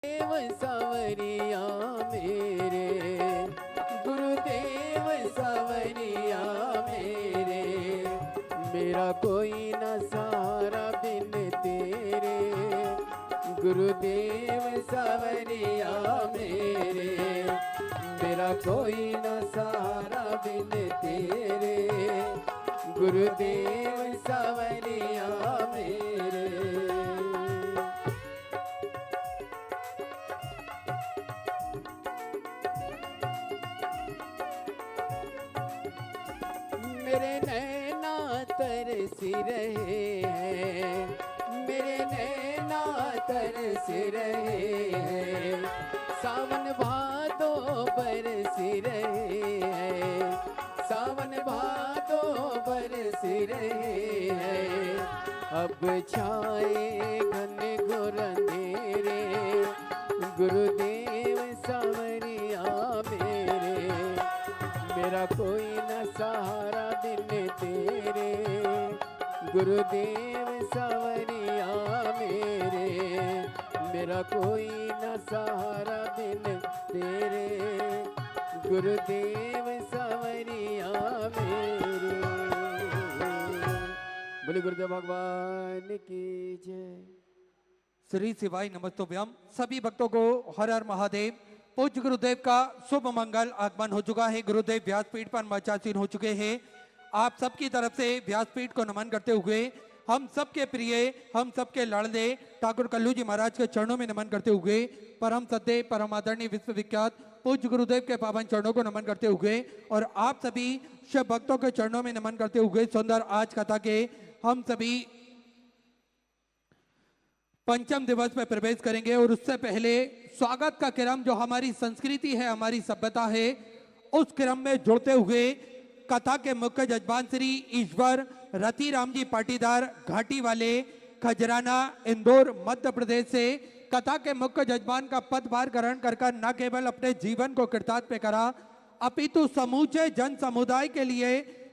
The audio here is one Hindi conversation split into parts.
देव सवरिया मेरे, गुरुदेव सवरिया मेरे, मेरा कोई न सहारा बिन तेरे, गुरुदेव सवरिया मेरे, मेरा कोई न सहारा बिन तेरे, गुरुदेव सवरिया मेरे। मेरे नैना तरसी रहे हैं, मेरे नैना तरसी रहे हैं, सावन भादो बरसी रहे हैं, सावन भादो बरसी रहे हैं, अब छाए घन घोर अंधेरे, गुरुदेव सवरिया मेरे, मेरा कोई न सहारा बिन तेरे, गुरुदेव सवरिया मेरे, मेरा कोई न सहारा बिन तेरे, गुरुदेव सवरिया मेरे। बोले गुरुदेव भगवान की जय। श्री शिवाय नमस्तुभ्यम। सभी भक्तों को हर हर महादेव। पूज्य गुरुदेव का शुभ मंगल आगमन हो चुका है। गुरुदेव व्यासपीठ पर मंचासीन हो चुके हैं। आप सबकी तरफ से व्यासपीठ को नमन करते हुए हम सबके प्रिय, हम सबके लाडले ठाकुर कल्लू जी महाराज के चरणों में नमन करते हुए परम सत्य परम आदरणीय विश्वविख्यात पूज्य गुरुदेव के पावन चरणों को नमन करते हुए और आप सभी शिव भक्तों के चरणों में नमन करते हुए सुंदर आज कथा के हम सभी पंचम दिवस में प्रवेश करेंगे। और उससे पहले स्वागत का क्रम जो हमारी संस्कृति है, हमारी सभ्यता है, उस क्रम में जुड़ते हुए कथा के मुख्य जजमान श्री ईश्वर रतिराम जी पाटीदार घाटी वाले खजराना इंदौर मध्य प्रदेश से कथा के मुख्य जजमान का पदभार ग्रहण कर न केवल अपने जीवन को कृतार्थ में करा अपितु समूचे जन समुदाय के लिए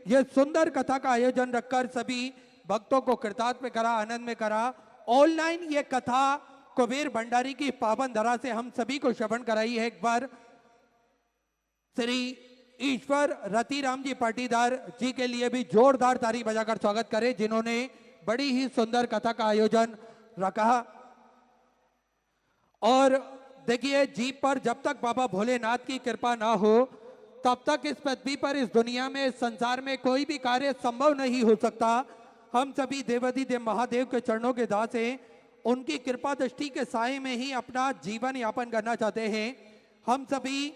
यह सुंदर कथा का आयोजन रखकर सभी भक्तों को कृतार्थ में करा, आनंद में करा। ऑनलाइन ये कथा कुबेर भंडारी की पावन धरा से हम सभी को श्रवण कराई है। एक बार श्री ईश्वर रतिराम जी पाटीदार जी के लिए भी जोरदार ताली बजाकर स्वागत करें, जिन्होंने बड़ी ही सुंदर कथा का आयोजन रखा। और देखिए, जीप पर जब तक बाबा भोलेनाथ की कृपा ना हो तब तक इस पृथ्वी पर, इस दुनिया में, इस संसार में कोई भी कार्य संभव नहीं हो सकता। हम सभी देवाधिदेव महादेव के चरणों के दास हैं। उनकी कृपा दृष्टि के साए में ही अपना जीवन यापन करना चाहते हैं। हम सभी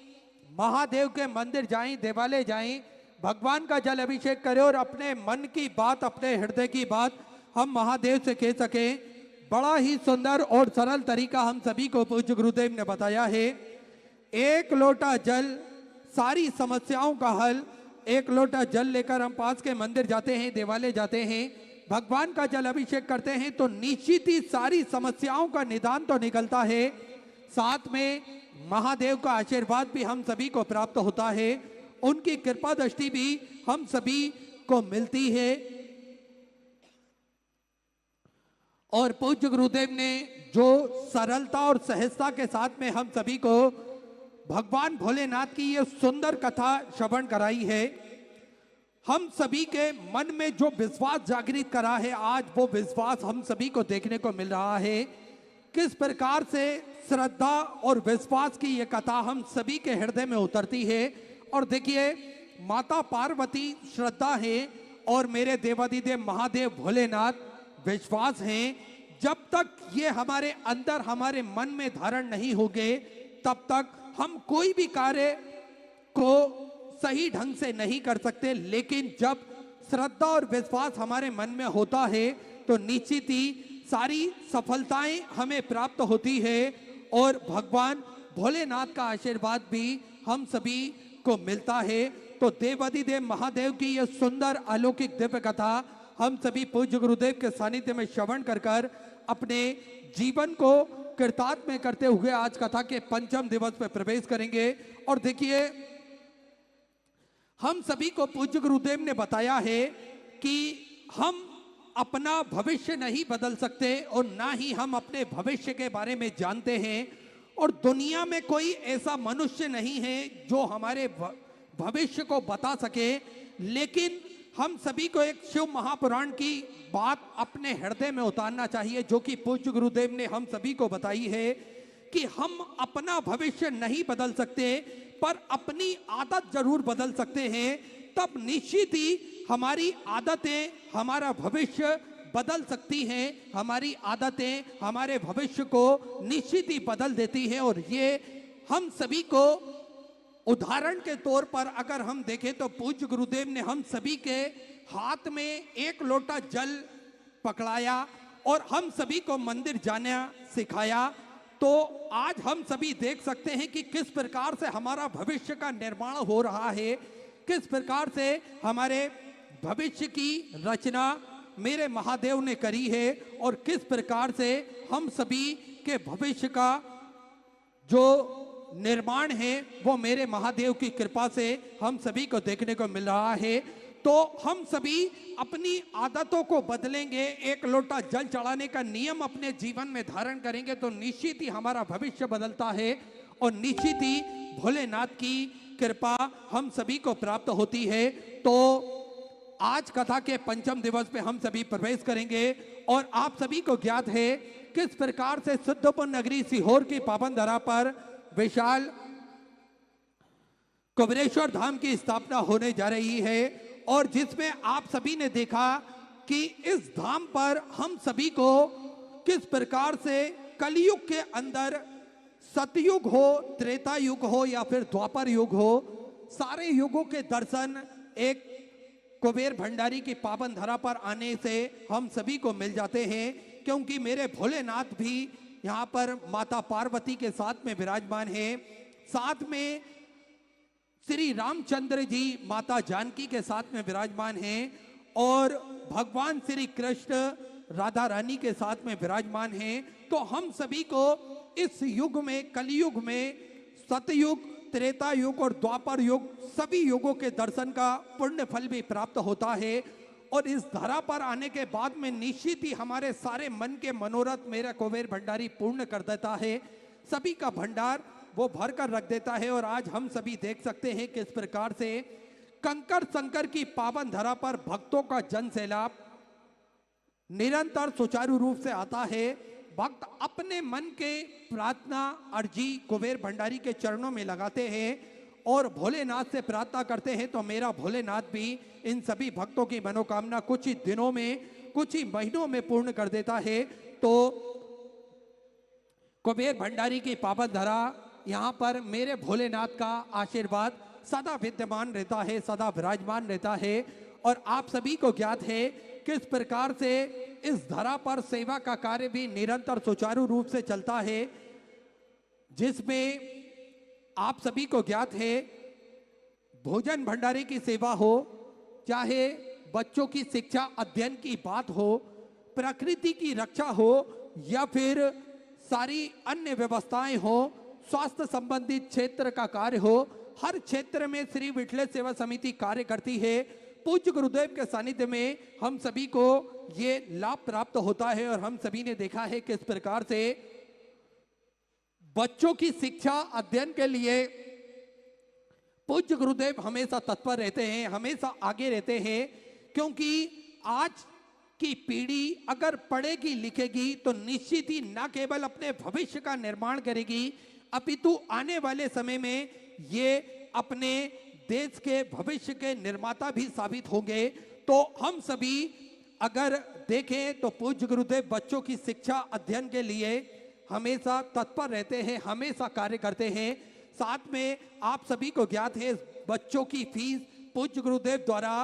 महादेव के मंदिर जाएं, देवालय जाएं, भगवान का जल अभिषेक करें और अपने मन की बात, अपने हृदय की बात हम महादेव से कह सकें। बड़ा ही सुंदर और सरल तरीका हम सभी को पूज्य गुरुदेव ने बताया है। एक लोटा जल सारी समस्याओं का हल। एक लोटा जल लेकर हम पास के मंदिर जाते हैं, देवालय जाते हैं, भगवान का जल अभिषेक करते हैं तो निश्चित ही सारी समस्याओं का निदान तो निकलता है, साथ में महादेव का आशीर्वाद भी हम सभी को प्राप्त होता है, उनकी कृपा दृष्टि भी हम सभी को मिलती है। और पूज्य गुरुदेव ने जो सरलता और सहजता के साथ में हम सभी को भगवान भोलेनाथ की ये सुंदर कथा श्रवण कराई है, हम सभी के मन में जो विश्वास जागृत करा है, आज वो विश्वास हम सभी को देखने को मिल रहा है। किस प्रकार से श्रद्धा और विश्वास की ये कथा हम सभी के हृदय में उतरती है। और देखिए, माता पार्वती श्रद्धा है और मेरे देवाधिदेव महादेव भोलेनाथ विश्वास हैं। जब तक ये हमारे अंदर, हमारे मन में धारण नहीं होंगे तब तक हम कोई भी कार्य को सही ढंग से नहीं कर सकते। लेकिन जब श्रद्धा और विश्वास हमारे मन में होता है तो निश्चित ही सारी सफलताएं हमें प्राप्त होती है और भगवान भोलेनाथ का आशीर्वाद भी हम सभी को मिलता है। तो देवाधिदेव महादेव की यह सुंदर अलौकिक दिव्य कथा हम सभी पूज्य गुरुदेव के सानिध्य में श्रवण कर अपने जीवन को कृतार्थ में करते हुए आज कथा के पंचम दिवस में प्रवेश करेंगे। और देखिए, हम सभी को पूज्य गुरुदेव ने बताया है कि हम अपना भविष्य नहीं बदल सकते और ना ही हम अपने भविष्य के बारे में जानते हैं। और दुनिया में कोई ऐसा मनुष्य नहीं है जो हमारे भविष्य को बता सके, लेकिन हम सभी को एक शिव महापुराण की बात अपने हृदय में उतारना चाहिए, जो कि पूज्य गुरुदेव ने हम सभी को बताई है कि हम अपना भविष्य नहीं बदल सकते, पर अपनी आदत जरूर बदल सकते हैं। तब निश्चित ही हमारी आदतें हमारा भविष्य बदल सकती हैं। हमारी आदतें हमारे भविष्य को निश्चित ही बदल देती हैं। और ये हम सभी को उदाहरण के तौर पर अगर हम देखें तो पूज्य गुरुदेव ने हम सभी के हाथ में एक लोटा जल पकड़ाया और हम सभी को मंदिर जाना सिखाया। तो आज हम सभी देख सकते हैं कि किस प्रकार से हमारा भविष्य का निर्माण हो रहा है, किस प्रकार से हमारे भविष्य की रचना मेरे महादेव ने करी है और किस प्रकार से हम सभी के भविष्य का जो निर्माण है वो मेरे महादेव की कृपा से हम सभी को देखने को मिल रहा है। तो हम सभी अपनी आदतों को बदलेंगे, एक लोटा जल चढ़ाने का नियम अपने जीवन में धारण करेंगे तो निश्चित ही हमारा भविष्य बदलता है और निश्चित ही भोलेनाथ की कृपा हम सभी को प्राप्त होती है। तो आज कथा के पंचम दिवस पे हम सभी प्रवेश करेंगे और आप सभी को ज्ञात है किस प्रकार से सिद्धपुर नगरी सीहोर की पावन धरा पर विशाल कुबेरेश्वर धाम की स्थापना होने जा रही है और जिसमें आप सभी ने देखा कि इस धाम पर हम सभी को किस प्रकार से कलयुग के अंदर सतयुग हो, त्रेता युग हो या फिर द्वापर युग हो, सारे युगों के दर्शन एक कुबेर भंडारी की पावन धरा पर आने से हम सभी को मिल जाते हैं। क्योंकि मेरे भोलेनाथ भी यहाँ पर माता पार्वती के साथ में विराजमान है, साथ में श्री रामचंद्र जी माता जानकी के साथ में विराजमान हैं और भगवान श्री कृष्ण राधा रानी के साथ में विराजमान हैं। तो हम सभी को इस युग में, कलयुग में, सतयुग, त्रेता युग और द्वापर युग सभी युगों के दर्शन का पुण्य फल भी प्राप्त होता है। और इस धरा पर आने के बाद में निश्चित ही हमारे सारे मन के मनोरथ मेरा कुबेर भंडारी पूर्ण कर देता है, सभी का भंडार वो भर कर रख देता है। और आज हम सभी देख सकते हैं किस प्रकार से कंकर शंकर की पावन धरा पर भक्तों का जन सैलाब निरंतर सुचारू रूप से आता है। भक्त अपने मन के प्रार्थना अर्जी कुबेर भंडारी के चरणों में लगाते हैं और भोलेनाथ से प्रार्थना करते हैं तो मेरा भोलेनाथ भी इन सभी भक्तों की मनोकामना कुछ ही दिनों में, कुछ ही महीनों में पूर्ण कर देता है। तो कुबेर भंडारी की पावन धरा यहाँ पर मेरे भोलेनाथ का आशीर्वाद सदा विद्यमान रहता है, सदा विराजमान रहता है। और आप सभी को ज्ञात है किस प्रकार से इस धरा पर सेवा का कार्य भी निरंतर सुचारू रूप से चलता है, जिसमें आप सभी को ज्ञात है भोजन भंडारे की सेवा हो, चाहे बच्चों की शिक्षा अध्ययन की बात हो, प्रकृति की रक्षा हो या फिर सारी अन्य व्यवस्थाएं हो, स्वास्थ्य संबंधित क्षेत्र का कार्य हो, हर क्षेत्र में श्री विठले सेवा समिति कार्य करती है। पूज्य गुरुदेव के सानिध्य में हम सभी को ये लाभ प्राप्त होता है और हम सभी ने देखा है किस प्रकार से बच्चों की शिक्षा अध्ययन के लिए पूज्य गुरुदेव हमेशा तत्पर रहते हैं, हमेशा आगे रहते हैं। क्योंकि आज की पीढ़ी अगर पढ़ेगी लिखेगी तो निश्चित ही न केवल अपने भविष्य का निर्माण करेगी अपितु आने वाले समय में ये अपने देश के भविष्य के निर्माता भी साबित होंगे। तो हम सभी अगर देखें तो पूज्य गुरुदेव बच्चों की शिक्षा अध्ययन के लिए हमेशा तत्पर रहते हैं, हमेशा कार्य करते हैं। साथ में आप सभी को ज्ञात है बच्चों की फीस पूज्य गुरुदेव द्वारा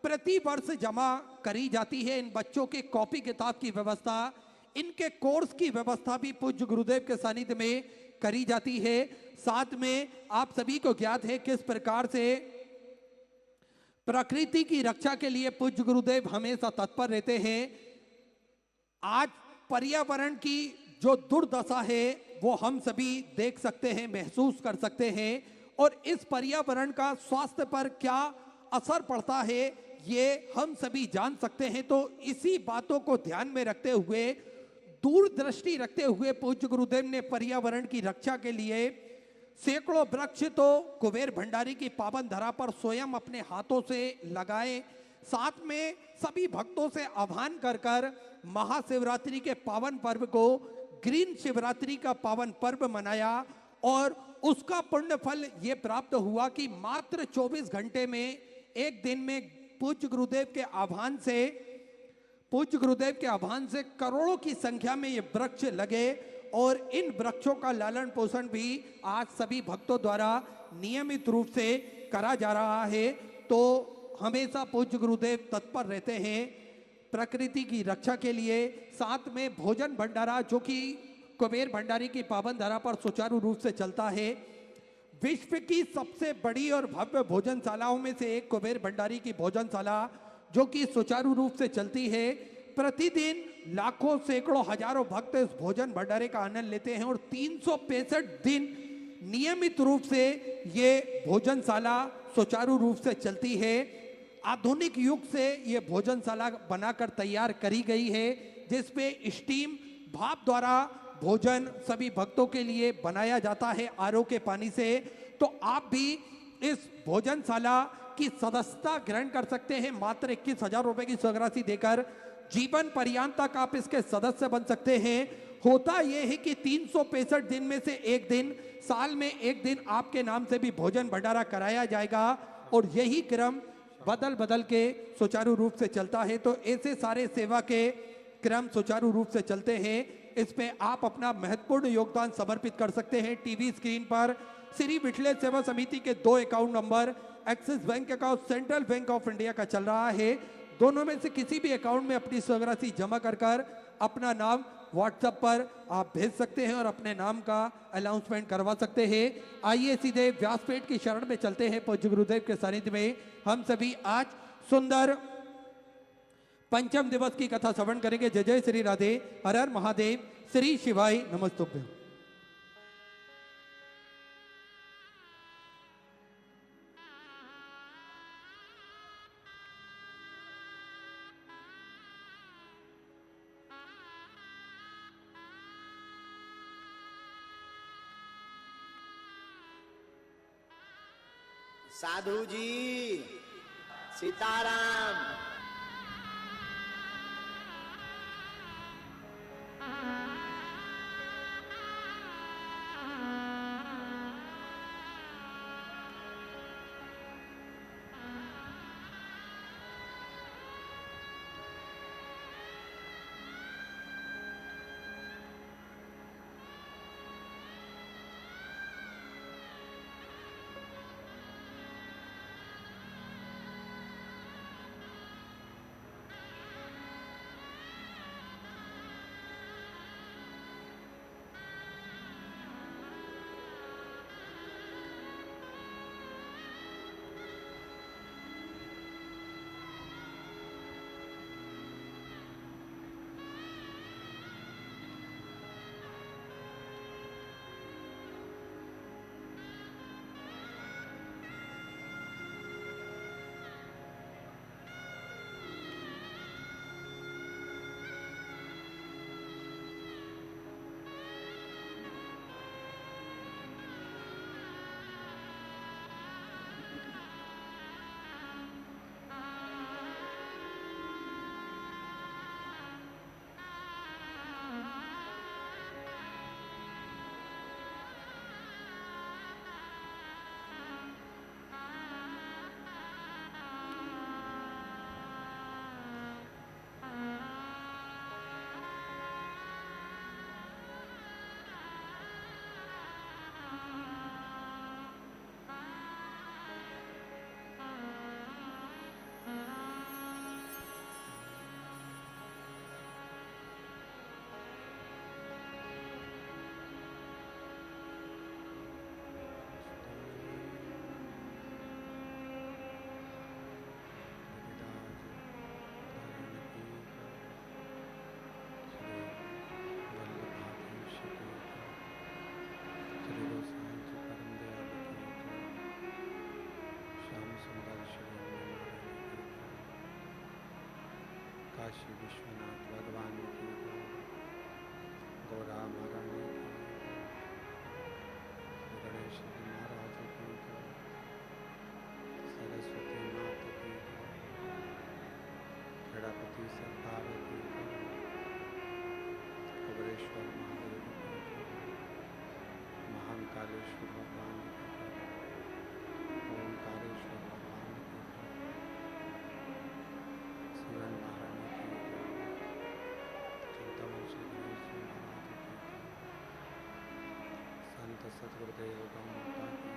प्रति वर्ष जमा करी जाती है। इन बच्चों के कॉपी किताब की व्यवस्था, इनके कोर्स की व्यवस्था भी पूज्य गुरुदेव के सानिध्य में करी जाती है। साथ में आप सभी को ज्ञात है किस प्रकार से प्रकृति की रक्षा के लिए पूज्य गुरुदेव हमेशा तत्पर रहते हैं। आज पर्यावरण की जो दुर्दशा है वो हम सभी देख सकते हैं, महसूस कर सकते हैं और इस पर्यावरण का स्वास्थ्य पर क्या असर पड़ता है ये हम सभी जान सकते हैं। तो इसी बातों को ध्यान में रखते हुए दूरदृष्टि रखते हुए पूज्य गुरुदेव ने पर्यावरण की रक्षा के लिए सैकड़ों वृक्ष तो कुबेर भंडारी की पावन धरा पर स्वयं अपने हाथों से लगाए, साथ में सभी भक्तों से आह्वान कर कर महाशिवरात्रि के पावन पर्व को ग्रीन शिवरात्रि का पावन पर्व मनाया और उसका पुण्य फल ये प्राप्त हुआ कि मात्र 24 घंटे में एक दिन में पूज्य गुरुदेव के आह्वान से करोड़ों की संख्या में ये वृक्ष लगे और इन वृक्षों का लालन पोषण भी आज सभी भक्तों द्वारा नियमित रूप से करा जा रहा है। तो हमेशा पूज्य गुरुदेव तत्पर रहते हैं प्रकृति की रक्षा के लिए। साथ में भोजन भंडारा जो कि कुबेर भंडारी की पावन धरा पर सुचारू रूप से चलता है। विश्व की सबसे बड़ी और भव्य भोजनशालाओं में से एक कुबेर भंडारी की भोजनशाला जो कि सुचारू रूप से चलती है। प्रतिदिन लाखों सैकड़ों हजारों भक्त इस भोजन भंडारे का आनंद लेते हैं और 365 दिन नियमित रूप से ये भोजनशाला सुचारू रूप से चलती है। आधुनिक युग से ये भोजनशाला बनाकर तैयार करी गई है जिसपे स्टीम भाप द्वारा भोजन सभी भक्तों के लिए बनाया जाता है आरओ के पानी से। तो आप भी इस भोजनशाला की सदस्यता ग्रहण कर सकते हैं। मात्र 21,000 रुपए की स्वर्गराशि देकर जीवन पर्यंत तक आप इसके सदस्य बन सकते हैं। होता यह है कि 365 दिन में से एक दिन, साल में एक दिन आपके नाम से भी भोजन भंडारा कराया जाएगा और यही क्रम बदल बदल के सुचारू रूप से चलता है। तो ऐसे सारे सेवा के क्रम सुचारू रूप से चलते हैं, इस पे आप अपना महत्वपूर्ण योगदान समर्पित कर सकते हैं। टीवी स्क्रीन पर श्री विठलेश सेवा समिति के 2 account number axis bank account, central bank of India का चल रहा है। दोनों में से किसी भी अकाउंट में अपनी स्वर्गराशि जमा कर अपना नाम व्हाट्सएप पर आप भेज सकते हैं और अपने नाम का अनाउंसमेंट करवा सकते हैं। आइए सीधे व्यासपीठ की शरण में चलते हैं। पूज्य गुरुदेव के सानिध्य में हम सभी आज सुंदर पंचम दिवस की कथा श्रवण करेंगे। जय जय श्री राधे, हर हर महादेव, श्री शिवाय नमस्तुभ्यं। साधु जी सीताराम। काशी विश्वनाथ भगवान की जय। यशोदा महारानी की श्री गणेश जी महाराज की सरस्वती माता की गणपति सरकार की कुबेरेश्वर महादेव की महाकालेश्वर भगवान की ओंकारेश्वर भगवान की शिवन महारानी की चिंतामण श्री गणेश जी महाराज की संत सतगुरुदेव गौ माता की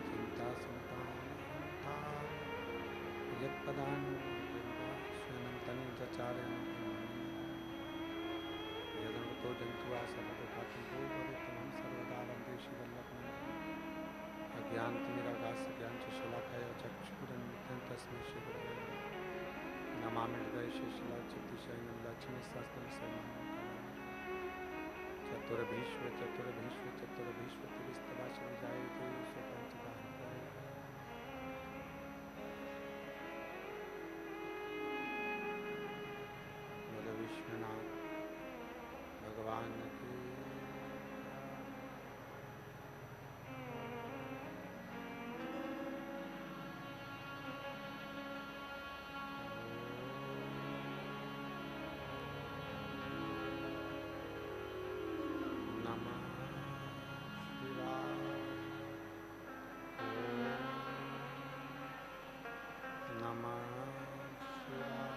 चिंता संतान यत्पदान स्वयं तनु चचार्य यदो जंतुआ सर्वपाति को तमाम सर्वदा वंदेशी वल्लभ अज्ञानतिमिरागास ज्ञान शलाकया चक्षुरन्मितं तस्मै श्री गुरवे नमामि हृदय शिशिला चित्तिशयनं लक्ष्मी सहस्रं शरणं चतुर्भीष्व तिविस्तवाचन जायते स्वपंचदाहृदय बोलो विश्वनाथ भगवान की नमः शिवाय नमः शिवाय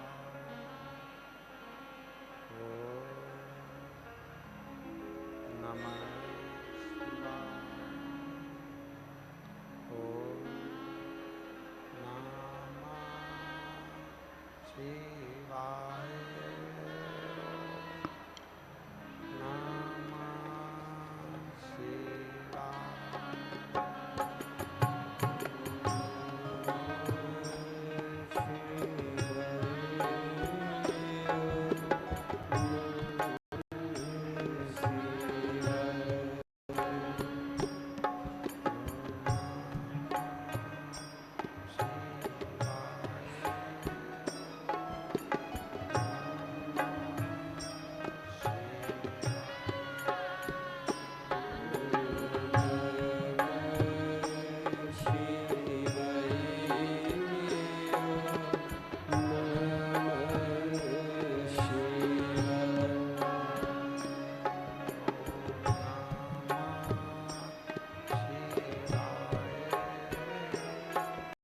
नमः